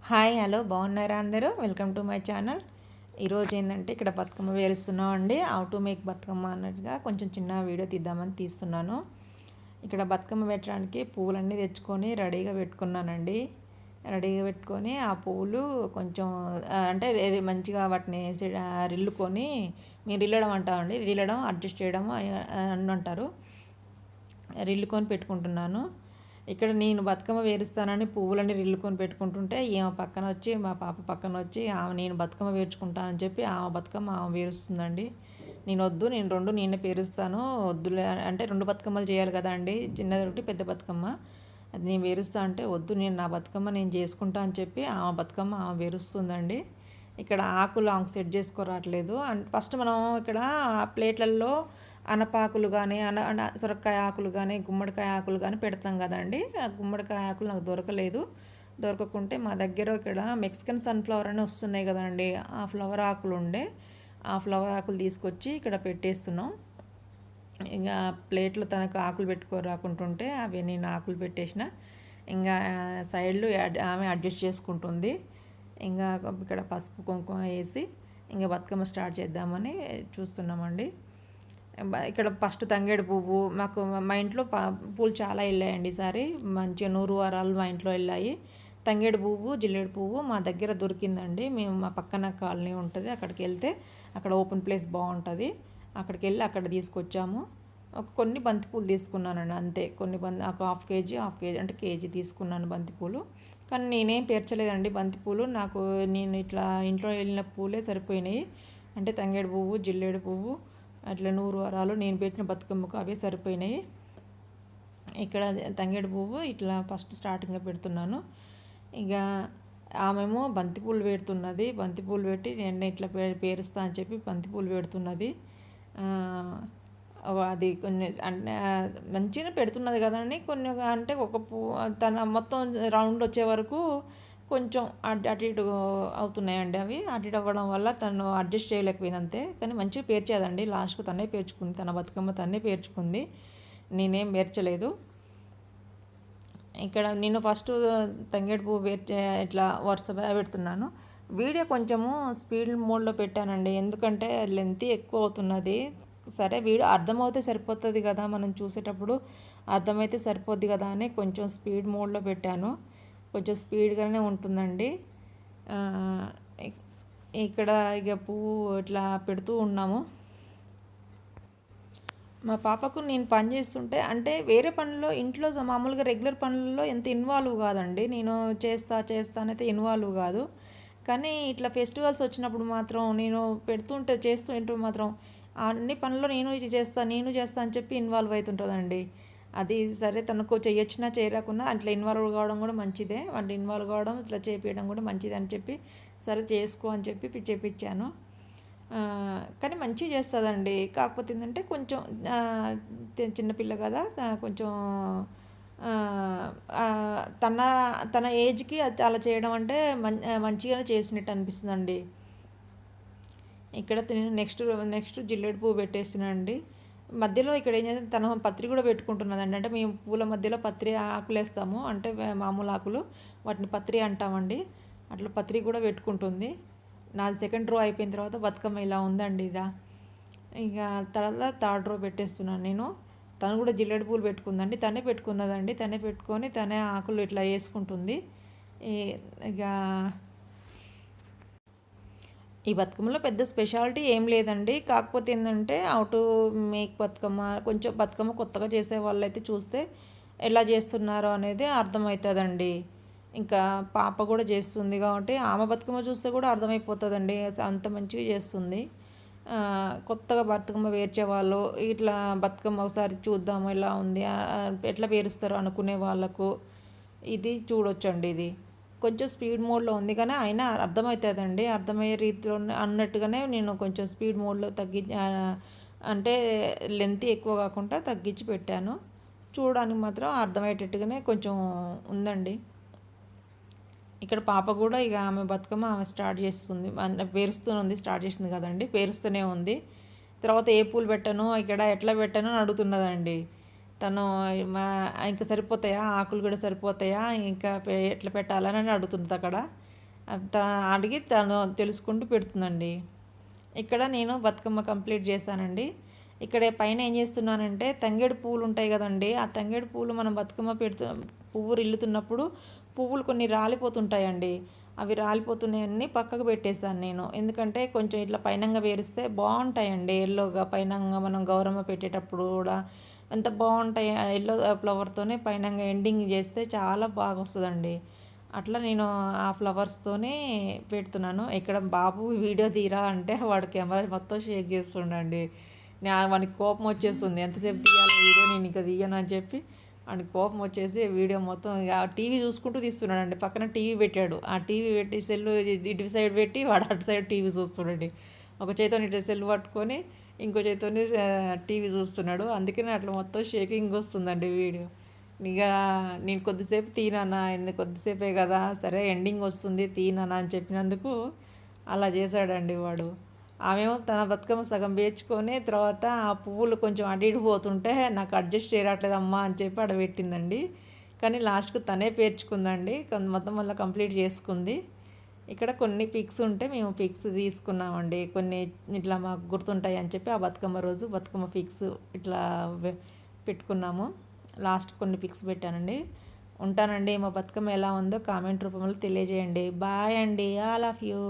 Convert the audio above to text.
Hi hello బాగున్నారా అందరూ? Welcome to my channel. ఈరోజు ఏంటంటే ఇక్కడ బతుకమ్మ వేరుస్తున్నాం అండి. హౌ టు మేక్ బతుకమ్మ అన్నట్టుగా కొంచెం చిన్న వీడియో తీద్దామని తీస్తున్నాను. ఇక్కడ బతుకమ్మ పెట్టడానికి పువ్వులన్నీ తెచ్చుకొని రెడీగా పెట్టుకున్నానండి. రెడీగా పెట్టుకొని ఆ పువ్వులు కొంచెం అంటే మంచిగా వాటిని రిల్లుకొని, మీరు రిల్లడం అంటామండి, రిల్లడం అడ్జస్ట్ చేయడం అని అంటారు. రిల్లుకొని పెట్టుకుంటున్నాను. ఇక్కడ నేను బతుకమ్మ వేరుస్తానని పువ్వులన్నీ రిల్లుకొని పెట్టుకుంటుంటే ఈమె పక్కన వచ్చి, మా పాప పక్కన వచ్చి, ఆమె నేను బతుకమ్మ వేర్చుకుంటానని చెప్పి ఆమె బతుకమ్మ ఆమె వేరుస్తుందండి. నేను వద్దు, నేను రెండు నేనే పేరుస్తాను వద్దులే అంటే, రెండు బతుకమ్మలు చేయాలి కదా అండి, చిన్నది ఒకటి పెద్ద బతుకమ్మ. అది నేను వేరుస్తా అంటే వద్దు, నేను నా బతుకమ్మ నేను చేసుకుంటా అని చెప్పి ఆమె బతుకమ్మ ఆమె వేరుస్తుందండి. ఇక్కడ ఆకులు ఆమెకు సెట్ చేసుకోరాట్లేదు. అండ్ ఫస్ట్ మనం ఇక్కడ ప్లేట్లలో అనపాకులు కానీ సొరకాయ ఆకులు కానీ గుమ్మడికాయ ఆకులు కానీ పెడతాం కదండి. ఆ గుమ్మడికాయ ఆకులు నాకు దొరకలేదు. దొరకకుంటే మా దగ్గర ఇక్కడ మెక్సికన్ సన్ఫ్లవర్ అని వస్తున్నాయి కదండి, ఆ ఫ్లవర్ ఆకులు ఉండే, ఆ ఫ్లవర్ ఆకులు తీసుకొచ్చి ఇక్కడ పెట్టేస్తున్నాం. ఇంకా ప్లేట్లో తనకు ఆకులు పెట్టుకోరాకుంటుంటే అవి నేను ఆకులు పెట్టేసిన. ఇంకా సైడ్లు ఆమె అడ్జస్ట్ చేసుకుంటుంది. ఇంకా ఇక్కడ పసుపు కుంకుమ వేసి ఇంకా బతుకమ్మ స్టార్ట్ చేద్దామని చూస్తున్నామండి. ఇక్కడ ఫస్ట్ తంగేడు పువ్వు, మాకు మా ఇంట్లో పూలు చాలా వెళ్ళాయండి ఈసారి, మంచిగా 100 వారాలు మా ఇంట్లో వెళ్ళాయి. తంగేడు పువ్వు, జిల్లేడు పువ్వు మా దగ్గర దొరికిందండి. మేము మా పక్కన కాలనీ ఉంటుంది, అక్కడికి వెళ్తే అక్కడ ఓపెన్ ప్లేస్ బాగుంటుంది, అక్కడికి వెళ్ళి అక్కడ తీసుకొచ్చాము. కొన్ని బంతిపూలు తీసుకున్నానండి అంతే. కొన్ని ఒక హాఫ్ కేజీ అంటే కేజీ తీసుకున్నాను బంతిపూలు. కానీ నేనేం పేర్చలేదండి బంతిపూలు, నాకు నేను ఇట్లా ఇంట్లో వెళ్ళిన పూలే సరిపోయినాయి. అంటే తంగేడు పువ్వు, జిల్లేడు పువ్వు, అట్లా 100 వారాలు నేను పెట్టిన బతుకమ్మకు అవే సరిపోయినాయి. ఇక్కడ తంగేడు పువ్వు ఇట్లా ఫస్ట్ స్టార్టింగ్గా పెడుతున్నాను. ఇక ఆమెమో బంతిపూలు పెడుతున్నది. బంతిపూలు పెట్టి నేను ఇట్లా పేరుస్తా అని చెప్పి బంతిపూలు పెడుతున్నది. అది కొన్ని అంటే మంచిగా పెడుతున్నది కదండి. కొన్ని అంటే ఒక పువ్వు తన మొత్తం రౌండ్ వచ్చే వరకు కొంచెం అటు ఇటు అవుతున్నాయండి. అవి అటు ఇటు అవ్వడం వల్ల తను అడ్జస్ట్ చేయలేకపోయింది అంతే. కానీ మంచిగా పేర్చేదండి, లాస్ట్కు తనే పేర్చుకుంది, తన బతుకమ్మ తనే పేర్చుకుంది, నేనేం పేర్చలేదు. ఇక్కడ నేను ఫస్ట్ తంగేడు పువ్వు ఇట్లా వరుస పెడుతున్నాను. వీడియో కొంచెము స్పీడ్ మోడ్లో పెట్టానండి, ఎందుకంటే లెంత్ ఎక్కువ అవుతున్నది. సరే వీడియో అర్థమవుతే సరిపోతుంది కదా, మనం చూసేటప్పుడు అర్థమైతే సరిపోద్ది కదా అని కొంచెం స్పీడ్ మోడ్లో పెట్టాను. కొంచెం స్పీడ్గానే ఉంటుందండి. ఇక్కడ ఇక పువ్వు ఇట్లా పెడుతూ ఉన్నాము. మా పాపకు నేను పని చేస్తుంటే, అంటే వేరే పనుల్లో ఇంట్లో మామూలుగా రెగ్యులర్ పనుల్లో ఎంత ఇన్వాల్వ్ కాదండి, నేను చేస్తా అనైతే ఇన్వాల్వ్ కాదు. కానీ ఇట్లా ఫెస్టివల్స్ వచ్చినప్పుడు మాత్రం నేను చేస్తుంటే మాత్రం అన్ని పనుల్లో నేను చేస్తా అని చెప్పి ఇన్వాల్వ్ అవుతుంటుందండి. అది సరే తనకు చేయొచ్చినా చేయలేకున్నా అట్లా ఇన్వాల్వ్ కావడం కూడా మంచిదే. వాళ్ళు ఇన్వాల్వ్ కావడం ఇట్లా చేపించడం కూడా మంచిదే అని చెప్పి సరే చేసుకో అని చెప్పి చేపించాను. కానీ మంచిగా చేస్తుందండి. కాకపోతే ఏంటంటే కొంచెం చిన్నపిల్ల కదా, కొంచెం తన తన ఏజ్కి అలా చేయడం అంటే మంచిగానే చేసినట్టు అనిపిస్తుందండి. ఇక్కడ నేను నెక్స్ట్ జిల్లేడు పువ్వు పెట్టేస్తున్నానండి. మధ్యలో ఇక్కడ ఏం చేస్తే తను పత్రి కూడా పెట్టుకుంటున్నదండి. అంటే మేము పూల మధ్యలో పత్రి ఆకులు వేస్తాము, అంటే మామూలు ఆకులు, వాటిని పత్రి అంటామండి. అట్లా పత్రి కూడా పెట్టుకుంటుంది. నాది సెకండ్ రో అయిపోయిన తర్వాత బతుకమ్మ ఇలా ఉందండి. ఇక తర్వాత థర్డ్ రో పెట్టేస్తున్నాను నేను. తను కూడా జిల్లేడు పూలు పెట్టుకుందండి, తనే పెట్టుకున్నదండి. తనే పెట్టుకొని తనే ఆకులు ఇట్లా వేసుకుంటుంది. ఇక ఈ బతుకమ్మలో పెద్ద స్పెషాలిటీ ఏం లేదండి. కాకపోతే ఏంటంటే హౌ టు మేక్ బతుకమ్మ, కొంచెం బతుకమ్మ కొత్తగా చేసే వాళ్ళైతే చూస్తే ఎలా చేస్తున్నారో అనేది అర్థమవుతుందండి. ఇంకా పాప కూడా చేస్తుంది కాబట్టి ఆమె బతుకమ్మ చూస్తే కూడా అర్థమైపోతుందండి, అంత మంచిగా చేస్తుంది. కొత్తగా బతుకమ్మ పేర్చేవాళ్ళు ఇట్లా బతుకమ్మ ఒకసారి చూద్దాము ఎలా ఉంది, ఎట్లా పేరుస్తారు అనుకునే వాళ్ళకు ఇది చూడొచ్చండి. ఇది కొంచెం స్పీడ్ మోడ్లో ఉంది కానీ అయినా అర్థమవుతుందండి, అర్థమయ్యే రీతిలో అన్నట్టుగానే నేను కొంచెం స్పీడ్ మోడ్లో అంటే లెంత్ ఎక్కువ కాకుండా తగ్గించి పెట్టాను. చూడడానికి మాత్రం అర్థమయ్యేటట్టుగానే కొంచెం ఉందండి. ఇక్కడ పాప కూడా ఇక ఆమె బతుకమ్మ ఆమె స్టార్ట్ చేస్తుంది, పేరుస్తూనే స్టార్ట్ చేసింది కదండి, పేరుస్తూనే ఉంది. తర్వాత ఏ పూలు పెట్టను, ఇక్కడ ఎట్లా పెట్టను అని అడుగుతున్నదండి. తను ఇంకా సరిపోతాయా, ఆకులు కూడా సరిపోతాయా, ఇంకా ఎట్లా పెట్టాలని అడుగుతుంది అక్కడ. అడిగి తను తెలుసుకుంటూ పెడుతుందండి. ఇక్కడ నేను బతుకమ్మ కంప్లీట్ చేశానండి. ఇక్కడ పైన ఏం చేస్తున్నానంటే తంగేడు పువ్వులు ఉంటాయి కదండీ! ఆ తంగేడు పువ్వులు మనం బతుకమ్మ పువ్వు రిల్లుతున్నప్పుడు పువ్వులు కొన్ని రాలిపోతుంటాయండి. అవి రాలిపోతున్నాయన్నీ పక్కకు పెట్టేశాను నేను. ఎందుకంటే కొంచెం ఇట్లా పైనంగా పేరిస్తే బావుంటాయండి. యెల్లోగా పైనంగా మనం గౌరమ్మ పెట్టేటప్పుడు కూడా ఎంత బావుంటాయి. యెల్లో ఫ్లవర్‌తోనే పైనంగా ఎండింగ్ చేస్తే చాలా బాగొస్తదండి. అట్లా నేను ఆ ఫ్లవర్స్‌తోనే పెడుతున్నాను. ఇక్కడ బాబు వీడియో తీరా అంటే వాడు కెమెరా మొత్తం షేక్ చేస్తుండండి. వానికి కోపం వచ్చేస్తుంది. ఎంతసేపు తీయాలి వీడియో, నేను ఇక తీయను అని చెప్పి వానికి కోపం వచ్చేసి వీడియో మొత్తం ఇక టీవీ చూసుకుంటూ తీస్తున్నాడండి. పక్కన టీవీ పెట్టాడు. ఆ టీవీ పెట్టి సెల్లు ఇటు సైడ్ పెట్టి వాడు అటు సైడ్ టీవీ చూస్తున్నాడండి. ఒక చేత్తోని ఇటు సెల్లు పట్టుకొని ఇంకో చేత్తోని టీవీ చూస్తున్నాడు. అందుకనే అట్లా మొత్తం షేకింగ్ వస్తుందండి వీడియో. ఇక నేను కొద్దిసేపు తీ నాన్న, ఎందుకు కొద్దిసేపే కదా, సరే ఎండింగ్ వస్తుంది తీ నాన్న అని చెప్పినందుకు అలా చేశాడండి వాడు. ఆమెమో తన బతుకమ్మ సగం పేర్చుకొని తర్వాత ఆ పువ్వులు కొంచెం అటు ఇటు పోతుంటే నాకు అడ్జస్ట్ చేయట్లేదమ్మా అని చెప్పి ఆడ పెట్టిందండి. కానీ లాస్ట్‌కు తనే పేర్చుకుందండి. మొత్తం మళ్ళీ కంప్లీట్ చేసుకుంది. ఇక్కడ కొన్ని పిక్స్ ఉంటే మేము పిక్స్ తీసుకున్నామండి. కొన్ని ఇట్లా మాకు గుర్తుంటాయి అని చెప్పి ఆ బతుకమ్మ రోజు బతుకమ్మ పిక్స్ ఇట్లా పెట్టుకున్నాము. లాస్ట్ కొన్ని పిక్స్ పెట్టానండి. ఉంటానండి. మా బతుకమ్మ ఎలా ఉందో కామెంట్ రూపంలో తెలియజేయండి. బాయ్ అండి. All of you.